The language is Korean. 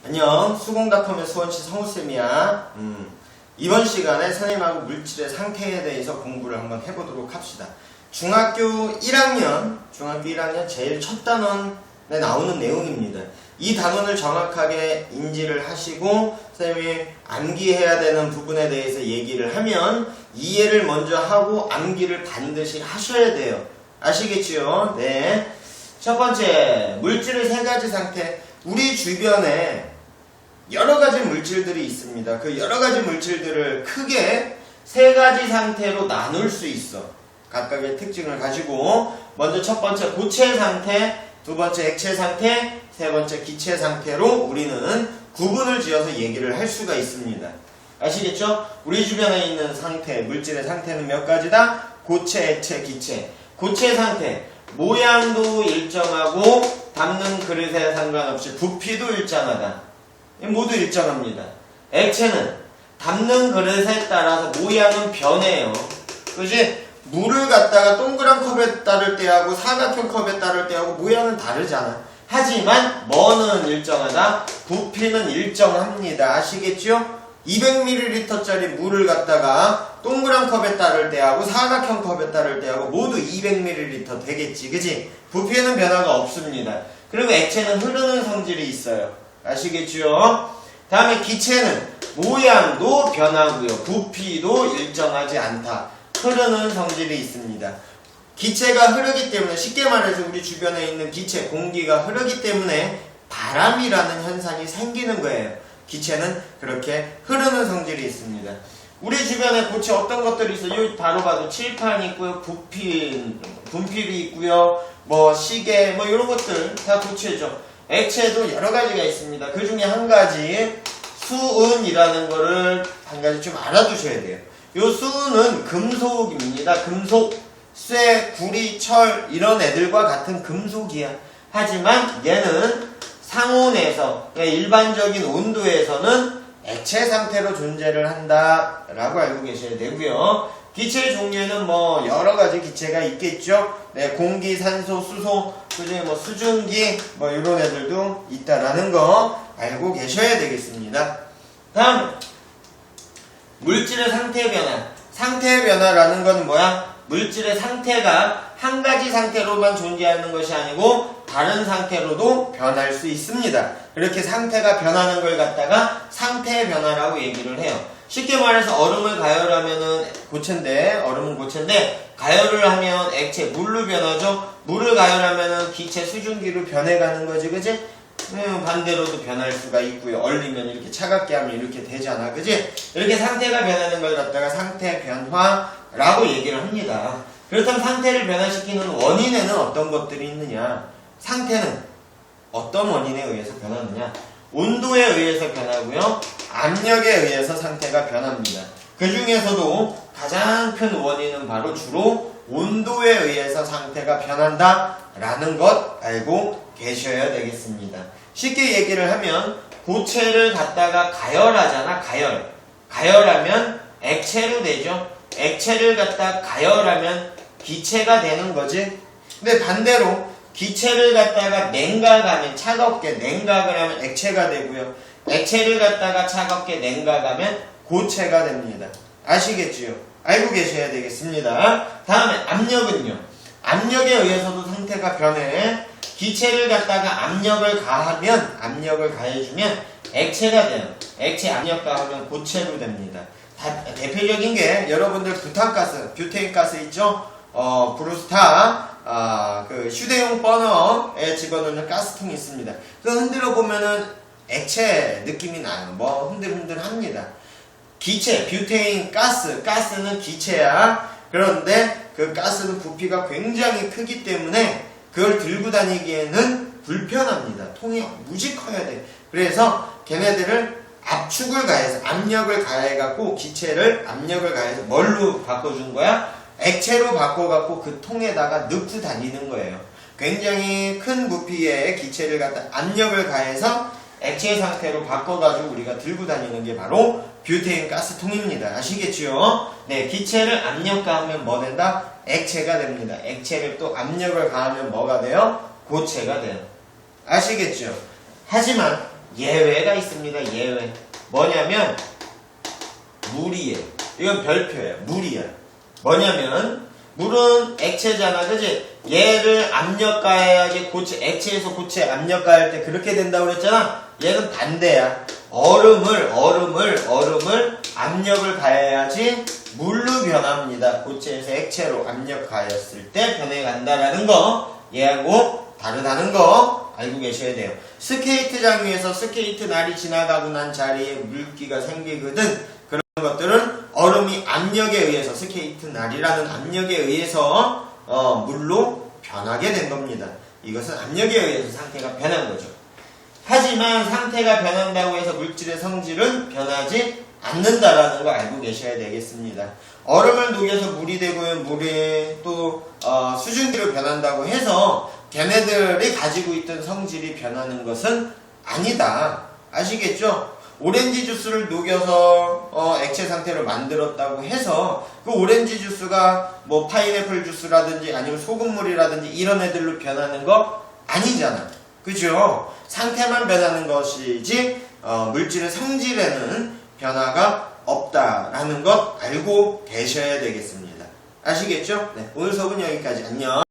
안녕, 수공닷컴의 수원씨 성우쌤이야. 이번 시간에 선생님하고 물질의 상태에 대해서 공부를 한번 해보도록 합시다. 중학교 1학년 제일 첫 단원에 나오는 내용입니다. 이 단원을 정확하게 인지를 하시고 선생님이 암기해야 되는 부분에 대해서 얘기를 하면 이해를 먼저 하고 암기를 반드시 하셔야 돼요. 아시겠지요? 네. 첫 번째, 물질의 세 가지 상태. 우리 주변에 여러 가지 물질들이 있습니다. 그 여러 가지 물질들을 크게 세 가지 상태로 나눌 수 있어. 각각의 특징을 가지고 먼저 첫 번째 고체 상태, 두 번째 액체 상태, 세 번째 기체 상태로 우리는 구분을 지어서 얘기를 할 수가 있습니다. 아시겠죠? 우리 주변에 있는 상태, 물질의 상태는 몇 가지다? 고체, 액체, 기체. 고체 상태, 모양도 일정하고 담는 그릇에 상관없이 부피도 일정하다. 모두 일정합니다. 액체는 담는 그릇에 따라서 모양은 변해요. 그지? 물을 갖다가 동그란 컵에 따를 때하고 사각형 컵에 따를 때하고 모양은 다르잖아. 하지만 뭐는 일정하다? 부피는 일정합니다. 아시겠죠? 200ml짜리 물을 갖다가 동그란 컵에 따를 때하고 사각형 컵에 따를 때하고 모두 200ml 되겠지. 그지? 부피에는 변화가 없습니다. 그리고 액체는 흐르는 성질이 있어요. 아시겠죠? 다음에 기체는 모양도 변하고요. 부피도 일정하지 않다. 흐르는 성질이 있습니다. 기체가 흐르기 때문에, 쉽게 말해서 우리 주변에 있는 기체, 공기가 흐르기 때문에 바람이라는 현상이 생기는 거예요. 기체는 그렇게 흐르는 성질이 있습니다. 우리 주변에 고체 어떤 것들이 있어요? 여기 바로 봐도 칠판이 있고요. 분필이 있고요. 뭐 시계, 뭐 이런 것들 다 고체죠. 액체도 여러 가지가 있습니다. 그 중에 한 가지 수은이라는 거를 한 가지 좀 알아두셔야 돼요. 요 수은은 금속입니다. 금속, 쇠, 구리, 철 이런 애들과 같은 금속이야. 하지만 얘는 상온에서, 일반적인 온도에서는 액체 상태로 존재를 한다라고 알고 계셔야 되고요. 기체 종류에는 뭐 여러 가지 기체가 있겠죠. 네, 공기, 산소, 수소, 그중에 뭐 수증기, 뭐 이런 애들도 있다라는 거 알고 계셔야 되겠습니다. 다음, 물질의 상태 변화. 상태 변화라는 건 뭐야? 물질의 상태가 한 가지 상태로만 존재하는 것이 아니고 다른 상태로도 변할 수 있습니다. 이렇게 상태가 변하는 걸 갖다가 상태 변화라고 얘기를 해요. 쉽게 말해서 얼음을 가열하면은 고체인데, 얼음은 고체인데, 가열을 하면 액체, 물로 변하죠? 물을 가열하면은 기체, 수증기로 변해가는 거지, 그지? 반대로도 변할 수가 있고요. 얼리면 이렇게 차갑게 하면 이렇게 되잖아, 그지? 이렇게 상태가 변하는 걸 갖다가 상태 변화라고 얘기를 합니다. 그렇다면 상태를 변화시키는 원인에는 어떤 것들이 있느냐? 상태는 어떤 원인에 의해서 변하느냐? 온도에 의해서 변하고요. 압력에 의해서 상태가 변합니다. 그 중에서도 가장 큰 원인은 바로 주로 온도에 의해서 상태가 변한다라는 것 알고 계셔야 되겠습니다. 쉽게 얘기를 하면 고체를 갖다가 가열하잖아. 가열하면 액체로 되죠. 액체를 갖다 가열하면 기체가 되는 거지. 근데 반대로 기체를 갖다가 냉각하면, 차갑게 냉각을 하면 액체가 되고요. 액체를 갖다가 차갑게 냉각하면 고체가 됩니다. 아시겠지요? 알고 계셔야 되겠습니다. 다음에 압력은요. 압력에 의해서도 상태가 변해. 기체를 갖다가 압력을 가해주면 액체가 돼요. 액체 압력 가하면 고체로 됩니다. 대표적인 게 여러분들 부탄가스, 뷰테인가스 있죠? 브루스타, 그 휴대용 버너에 집어넣는 가스통이 있습니다. 그거 흔들어 보면은 액체 느낌이 나요. 뭐 흔들흔들합니다. 기체, 뷰테인 가스는 기체야. 그런데 그 가스는 부피가 굉장히 크기 때문에 그걸 들고 다니기에는 불편합니다. 통이 무지 커야 돼. 그래서 걔네들을 압축을 가해서, 압력을 가해갖고 기체를 압력을 가해서 뭘로 바꿔준 거야? 액체로 바꿔갖고 그 통에다가 넣고 다니는 거예요. 굉장히 큰 부피의 기체를 갖다 압력을 가해서 액체 상태로 바꿔가지고 우리가 들고 다니는 게 바로 뷰테인 가스통입니다. 아시겠지요? 네, 기체를 압력 가하면 뭐 된다? 액체가 됩니다. 액체를 또 압력을 가하면 뭐가 돼요? 고체가 돼요. 아시겠죠? 하지만 예외가 있습니다. 예외. 뭐냐면 물이에요. 이건 별표예요. 물이야. 뭐냐면 물은 액체잖아, 그지? 얘를 압력 가해야지 액체에서 고체 압력 가할 때 그렇게 된다고 그랬잖아. 얘는 반대야. 얼음을 압력을 가해야지 물로 변합니다. 고체에서 액체로 압력 가했을 때 변해간다라는 거, 얘하고 다르다는 거 알고 계셔야 돼요. 스케이트장 위에서 스케이트 날이 지나가고 난 자리에 물기가 생기거든. 그런 것들은 얼음이 압력에 의해서, 스케이트 날이라는 압력에 의해서 물로 변하게 된 겁니다. 이것은 압력에 의해서 상태가 변한 거죠. 하지만 상태가 변한다고 해서 물질의 성질은 변하지 않는다라는 거 알고 계셔야 되겠습니다. 얼음을 녹여서 물이 되고요. 물이 또 수증기로 변한다고 해서 걔네들이 가지고 있던 성질이 변하는 것은 아니다. 아시겠죠? 오렌지 주스를 녹여서 액체 상태로 만들었다고 해서 그 오렌지 주스가 뭐 파인애플 주스라든지 아니면 소금물이라든지 이런 애들로 변하는 거 아니잖아. 그죠? 상태만 변하는 것이지 물질의 성질에는 변화가 없다라는 것 알고 계셔야 되겠습니다. 아시겠죠? 네, 오늘 수업은 여기까지. 안녕.